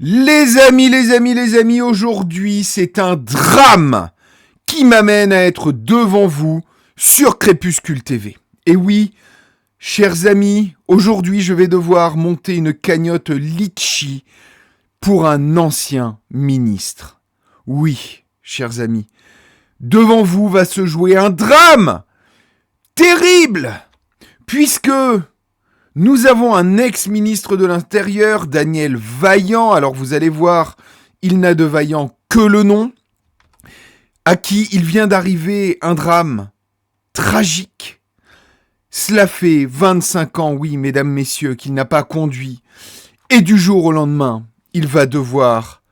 Les amis, aujourd'hui, c'est un drame qui m'amène à être devant vous sur Crépuscule TV. Et oui, chers amis, aujourd'hui, je vais devoir monter une cagnotte litchi pour un ancien ministre. Oui, chers amis, devant vous va se jouer un drame terrible, puisque nous avons un ex-ministre de l'Intérieur, Daniel Vaillant. Alors vous allez voir, il n'a de vaillant que le nom, à qui il vient d'arriver un drame tragique. Cela fait 25 ans, oui, mesdames, messieurs, qu'il n'a pas conduit. Et du jour au lendemain, il va devoir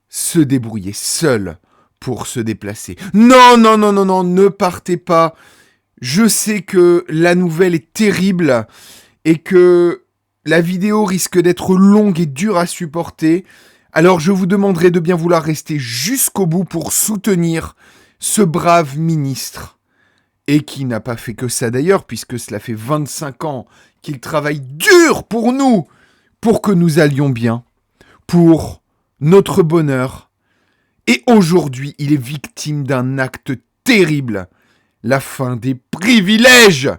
se débrouiller seul pour se déplacer. Non, ne partez pas. Je sais que la nouvelle est terrible et que la vidéo risque d'être longue et dure à supporter. Alors je vous demanderai de bien vouloir rester jusqu'au bout pour soutenir ce brave ministre. Et qui n'a pas fait que ça d'ailleurs, puisque cela fait 25 ans qu'il travaille dur pour nous, pour que nous allions bien, pour notre bonheur. Et aujourd'hui, il est victime d'un acte terrible, la fin des privilèges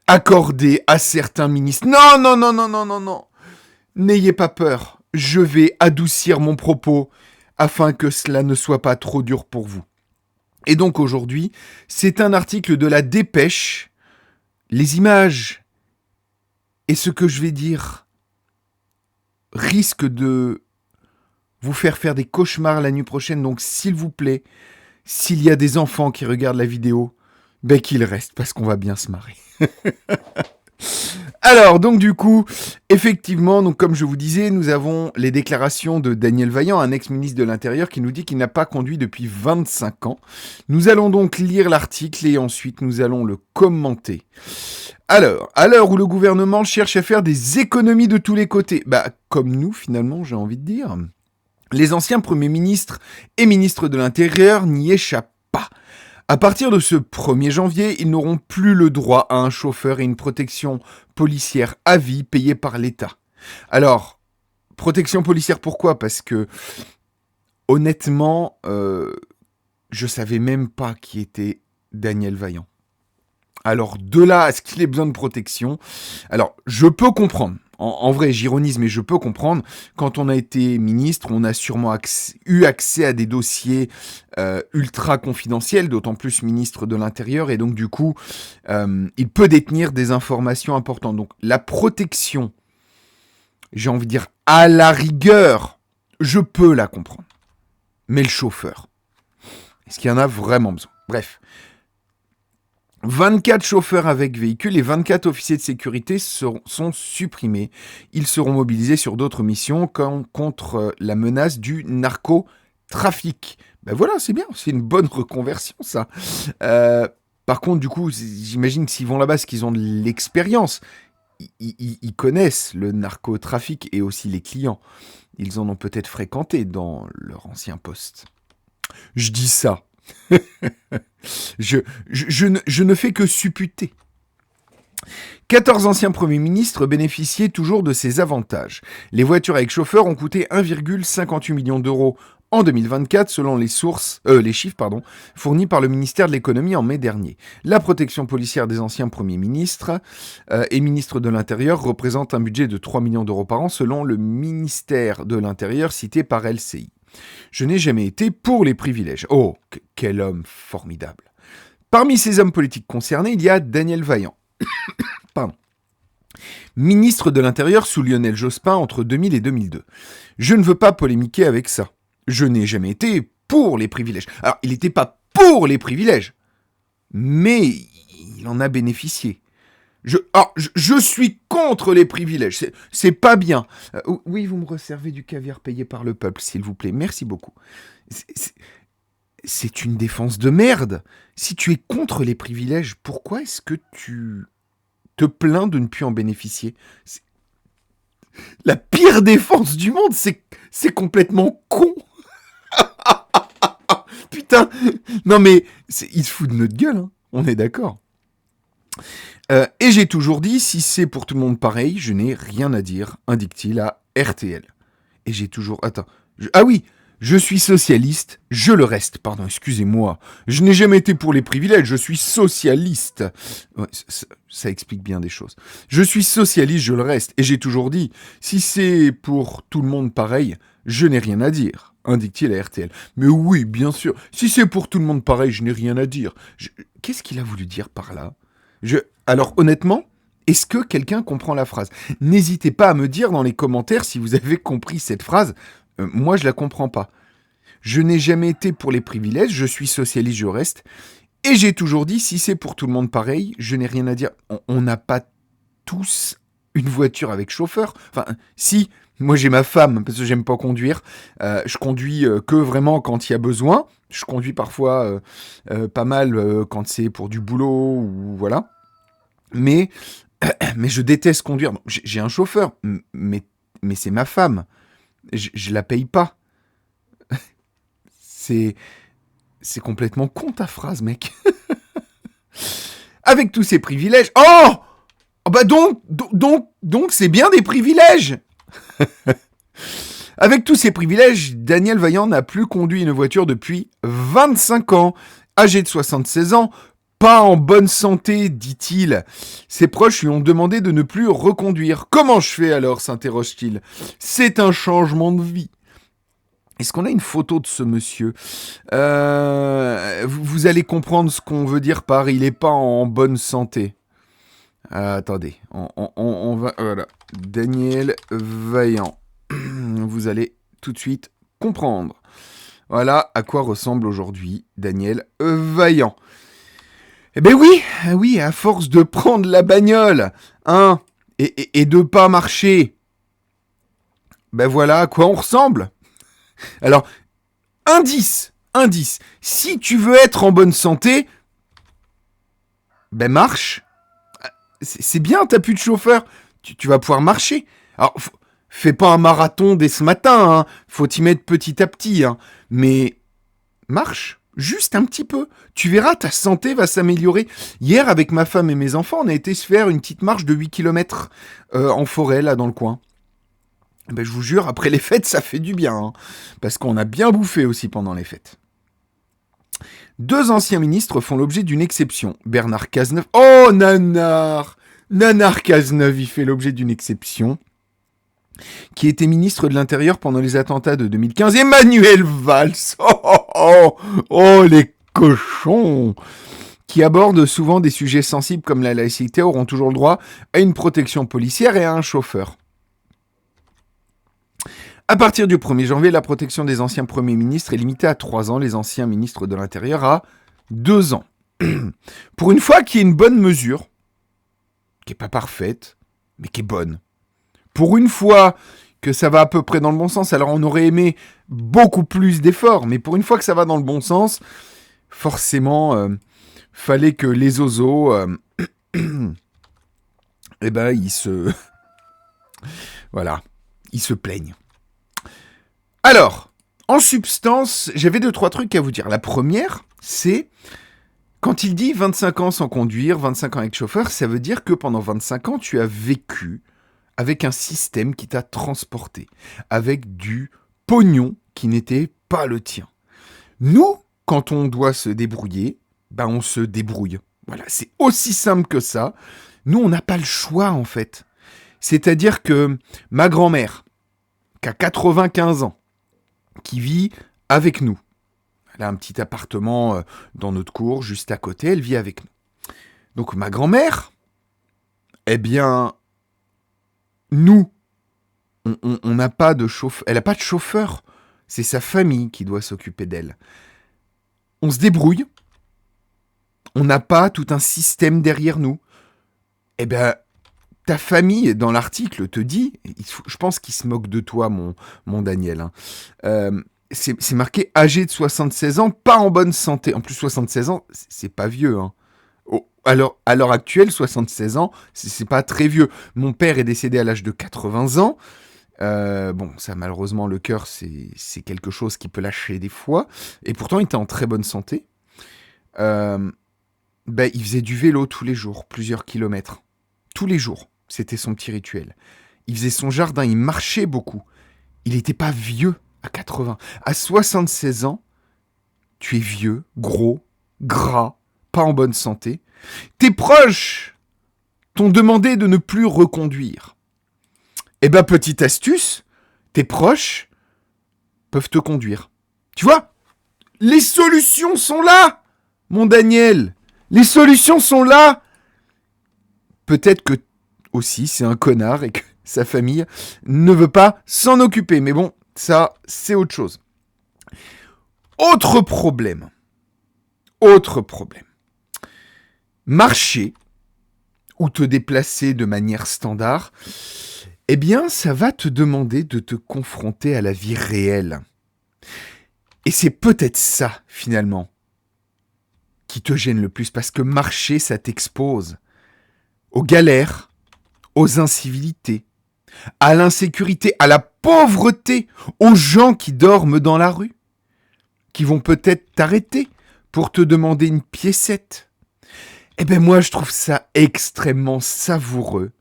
accordés à certains ministres. Non. N'ayez pas peur, je vais adoucir mon propos afin que cela ne soit pas trop dur pour vous. Et donc aujourd'hui, c'est un article de la Dépêche. Les images et ce que je vais dire risquent de vous faire des cauchemars la nuit prochaine. Donc s'il vous plaît, s'il y a des enfants qui regardent la vidéo, qu'ils restent parce qu'on va bien se marrer. Alors, donc du coup, effectivement, donc comme je vous disais, nous avons les déclarations de Daniel Vaillant, un ex-ministre de l'Intérieur, qui nous dit qu'il n'a pas conduit depuis 25 ans. Nous allons donc lire l'article et ensuite nous allons le commenter. Alors, à l'heure où le gouvernement cherche à faire des économies de tous les côtés, comme nous finalement, j'ai envie de dire, les anciens premiers ministres et ministres de l'Intérieur n'y échappent pas. À partir de ce 1er janvier, ils n'auront plus le droit à un chauffeur et une protection policière à vie payée par l'État. Alors, protection policière pourquoi ? Parce que, honnêtement, je savais même pas qui était Daniel Vaillant. Alors, de là à ce qu'il ait besoin de protection, alors, je peux comprendre. En vrai, j'ironise, mais je peux comprendre. Quand on a été ministre, on a sûrement eu accès à des dossiers ultra confidentiels, d'autant plus ministre de l'Intérieur, et donc du coup, il peut détenir des informations importantes. Donc la protection, j'ai envie de dire, à la rigueur, je peux la comprendre. Mais le chauffeur, est-ce qu'il y en a vraiment besoin ? Bref. 24 chauffeurs avec véhicules et 24 officiers de sécurité sont supprimés. Ils seront mobilisés sur d'autres missions contre la menace du narcotrafic. Voilà, c'est bien, c'est une bonne reconversion ça. Par contre, du coup, j'imagine que s'ils vont là-bas, c'est qu'ils ont de l'expérience. Ils connaissent le narcotrafic et aussi les clients. Ils en ont peut-être fréquenté dans leur ancien poste. Je dis ça. Je ne fais que supputer. 14 anciens premiers ministres bénéficiaient toujours de ces avantages. Les voitures avec chauffeur ont coûté 1,58 million d'euros en 2024 selon les chiffres fournis par le ministère de l'économie en mai dernier. La protection policière des anciens premiers ministres et ministres de l'Intérieur représente un budget de 3 millions d'euros par an selon le ministère de l'Intérieur cité par LCI. Je n'ai jamais été pour les privilèges. Oh, quel homme formidable. Parmi ces hommes politiques concernés, il y a Daniel Vaillant. Ministre de l'Intérieur sous Lionel Jospin entre 2000 et 2002. Je ne veux pas polémiquer avec ça. Je n'ai jamais été pour les privilèges. Alors, il n'était pas pour les privilèges, mais il en a bénéficié. Je suis contre les privilèges, c'est pas bien. Oui, vous me resservez du caviar payé par le peuple, s'il vous plaît, merci beaucoup. C'est une défense de merde. Si tu es contre les privilèges, pourquoi est-ce que tu te plains de ne plus en bénéficier ? La pire défense du monde, c'est complètement con. Putain, non mais, il se fout de notre gueule, hein. On est d'accord. Et j'ai toujours dit, si c'est pour tout le monde pareil, je n'ai rien à dire, indique-t-il à RTL. et j'ai toujours... Attends. Ah oui, je suis socialiste, je le reste. Pardon, excusez-moi. Je n'ai jamais été pour les privilèges, je suis socialiste. Ouais, ça explique bien des choses. Je suis socialiste, je le reste. Et j'ai toujours dit, si c'est pour tout le monde pareil, je n'ai rien à dire, indique-t-il à RTL. Mais oui, bien sûr. Si c'est pour tout le monde pareil, je n'ai rien à dire. Qu'est-ce qu'il a voulu dire par là? Alors honnêtement, est-ce que quelqu'un comprend la phrase? N'hésitez pas à me dire dans les commentaires si vous avez compris cette phrase. Moi, je la comprends pas. Je n'ai jamais été pour les privilèges, je suis socialiste, je reste. Et j'ai toujours dit, si c'est pour tout le monde pareil, je n'ai rien à dire. On n'a pas tous une voiture avec chauffeur. Enfin, si, moi j'ai ma femme, parce que j'aime pas conduire. Je conduis que vraiment quand il y a besoin. Je conduis parfois pas mal quand c'est pour du boulot ou voilà. Mais je déteste conduire. J'ai un chauffeur, mais c'est ma femme. Je la paye pas. C'est complètement con ta phrase, mec. Avec tous ces privilèges. Oh bah donc c'est bien des privilèges. Avec tous ces privilèges, Daniel Vaillant n'a plus conduit une voiture depuis 25 ans. Âgé de 76 ans, pas en bonne santé, dit-il. Ses proches lui ont demandé de ne plus reconduire. Comment je fais alors, s'interroge-t-il. C'est un changement de vie. Est-ce qu'on a une photo de ce monsieur? Vous allez comprendre ce qu'on veut dire par il n'est pas en bonne santé. Attendez, on va... Voilà. Daniel Vaillant. Vous allez tout de suite comprendre. Voilà à quoi ressemble aujourd'hui Daniel Vaillant. Eh ben oui, à force de prendre la bagnole, hein, et de pas marcher, ben voilà à quoi on ressemble. Alors, indice, si tu veux être en bonne santé, ben marche. C'est bien, t'as plus de chauffeur, tu vas pouvoir marcher. Alors, fais pas un marathon dès ce matin, hein. Faut t'y mettre petit à petit, hein. Mais marche, juste un petit peu. Tu verras, ta santé va s'améliorer. Hier, avec ma femme et mes enfants, on a été se faire une petite marche de 8 km en forêt, là, dans le coin. Ben, je vous jure, après les fêtes, ça fait du bien, hein, parce qu'on a bien bouffé aussi pendant les fêtes. 2 anciens ministres font l'objet d'une exception. Bernard Cazeneuve... Oh, Nanar Cazeneuve, il fait l'objet d'une exception. Qui était ministre de l'Intérieur pendant les attentats de 2015. Emmanuel Valls. Les cochons qui abordent souvent des sujets sensibles comme la laïcité auront toujours le droit à une protection policière et à un chauffeur. À partir du 1er janvier, la protection des anciens premiers ministres est limitée à 3 ans, les anciens ministres de l'Intérieur à 2 ans. Pour une fois qu'il y a une bonne mesure, qui n'est pas parfaite, mais qui est bonne. Pour une fois que ça va à peu près dans le bon sens, alors on aurait aimé beaucoup plus d'efforts, mais pour une fois que ça va dans le bon sens, forcément, fallait que les oiseaux, eh ben, ils se... voilà, ils se plaignent. Alors, en substance, j'avais 2-3 trucs à vous dire. La première, c'est, quand il dit 25 ans sans conduire, 25 ans avec chauffeur, ça veut dire que pendant 25 ans, tu as vécu avec un système qui t'a transporté, avec du pognon qui n'était pas le tien. Nous, quand on doit se débrouiller, ben on se débrouille. Voilà, c'est aussi simple que ça. Nous, on n'a pas le choix, en fait. C'est-à-dire que ma grand-mère, qui a 95 ans, qui vit avec nous, elle a un petit appartement dans notre cour, juste à côté, elle vit avec nous. Donc ma grand-mère, eh bien, nous, on n'a pas de chauffeur, elle n'a pas de chauffeur, c'est sa famille qui doit s'occuper d'elle. On se débrouille, on n'a pas tout un système derrière nous. Eh bien, ta famille, dans l'article, te dit, je pense qu'il se moque de toi, mon Daniel, hein. C'est marqué âgé de 76 ans, pas en bonne santé. En plus, 76 ans, c'est pas vieux, hein. Alors, à l'heure actuelle, 76 ans, c'est pas très vieux. Mon père est décédé à l'âge de 80 ans. Bon, ça, malheureusement, le cœur, c'est quelque chose qui peut lâcher des fois. Et pourtant, il était en très bonne santé. Il faisait du vélo tous les jours, plusieurs kilomètres. Tous les jours. C'était son petit rituel. Il faisait son jardin, il marchait beaucoup. il n'était pas vieux à 80. À 76 ans, tu es vieux, gros, gras, pas en bonne santé. Tes proches t'ont demandé de ne plus reconduire. Eh ben, petite astuce, tes proches peuvent te conduire. Tu vois, les solutions sont là, mon Daniel. Les solutions sont là. Peut-être que aussi c'est un connard et que sa famille ne veut pas s'en occuper. Mais bon, ça, c'est autre chose. Autre problème. Marcher ou te déplacer de manière standard, eh bien, ça va te demander de te confronter à la vie réelle. Et c'est peut-être ça, finalement, qui te gêne le plus, parce que marcher, ça t'expose aux galères, aux incivilités, à l'insécurité, à la pauvreté, aux gens qui dorment dans la rue, qui vont peut-être t'arrêter pour te demander une piécette. Eh bien, moi, je trouve ça extrêmement savoureux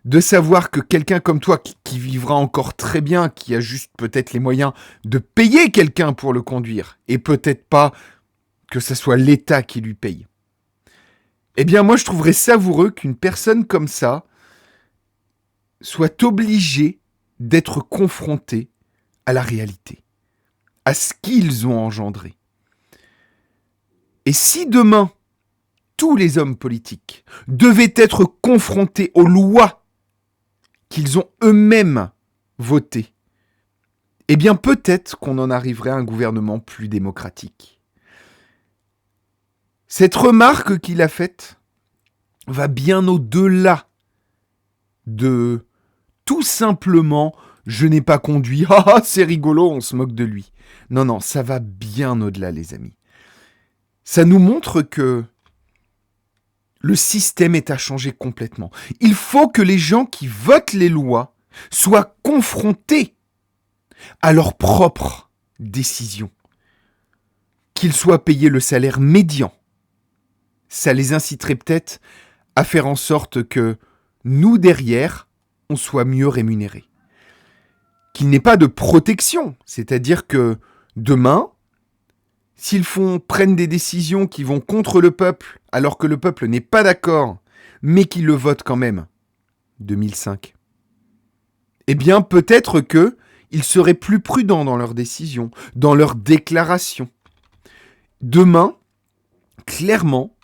de savoir que quelqu'un comme toi, qui vivra encore très bien, qui a juste peut-être les moyens de payer quelqu'un pour le conduire, et peut-être pas que ce soit l'État qui lui paye. Eh bien, moi, je trouverais savoureux qu'une personne comme ça soit obligée d'être confrontée à la réalité, à ce qu'ils ont engendré. Et si demain, tous les hommes politiques devaient être confrontés aux lois qu'ils ont eux-mêmes votées, eh bien peut-être qu'on en arriverait à un gouvernement plus démocratique. Cette remarque qu'il a faite va bien au-delà de tout simplement « je n'ai pas conduit, ah c'est rigolo, on se moque de lui ». Non, ça va bien au-delà les amis. Ça nous montre que le système est à changer complètement. Il faut que les gens qui votent les lois soient confrontés à leurs propres décisions. Qu'ils soient payés le salaire médian. Ça les inciterait peut-être à faire en sorte que nous, derrière, on soit mieux rémunérés. Qu'il n'ait pas de protection. C'est-à-dire que demain, s'ils prennent des décisions qui vont contre le peuple, alors que le peuple n'est pas d'accord, mais qu'ils le votent quand même, 2005, eh bien peut-être qu'ils seraient plus prudents dans leurs décisions, dans leurs déclarations. Demain, clairement,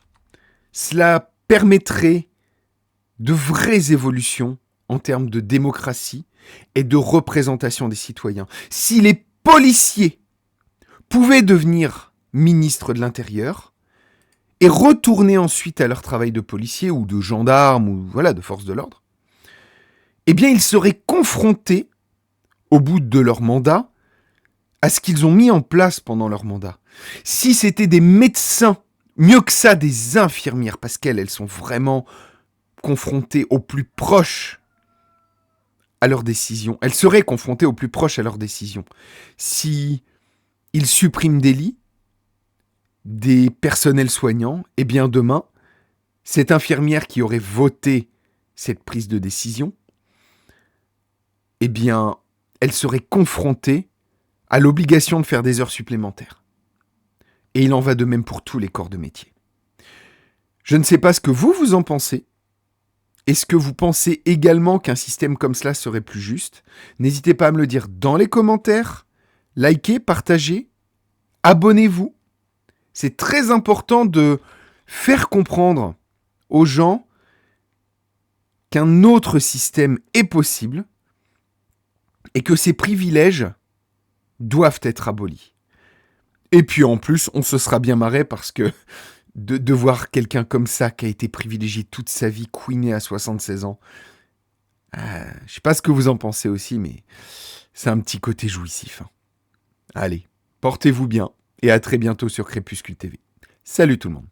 cela permettrait de vraies évolutions en termes de démocratie et de représentation des citoyens. Si les policiers pouvaient devenir ministres de l'Intérieur et retourner ensuite à leur travail de policier ou de gendarme ou de force de l'ordre, eh bien ils seraient confrontés, au bout de leur mandat, à ce qu'ils ont mis en place pendant leur mandat. Si c'était des médecins, mieux que ça, des infirmières, parce qu'elles sont vraiment confrontées au plus proche à leurs décisions. Elles seraient confrontées au plus proche à leurs décisions. Si ils suppriment des lits, des personnels soignants, eh bien demain, cette infirmière qui aurait voté cette prise de décision, eh bien, elle serait confrontée à l'obligation de faire des heures supplémentaires. Et il en va de même pour tous les corps de métier. Je ne sais pas ce que vous en pensez. Est-ce que vous pensez également qu'un système comme cela serait plus juste ? N'hésitez pas à me le dire dans les commentaires. Likez, partagez, abonnez-vous. C'est très important de faire comprendre aux gens qu'un autre système est possible et que ces privilèges doivent être abolis. Et puis en plus, on se sera bien marré parce que de voir quelqu'un comme ça qui a été privilégié toute sa vie, couiné à 76 ans, je sais pas ce que vous en pensez aussi, mais c'est un petit côté jouissif. Allez, portez-vous bien et à très bientôt sur Crépuscule TV. Salut tout le monde.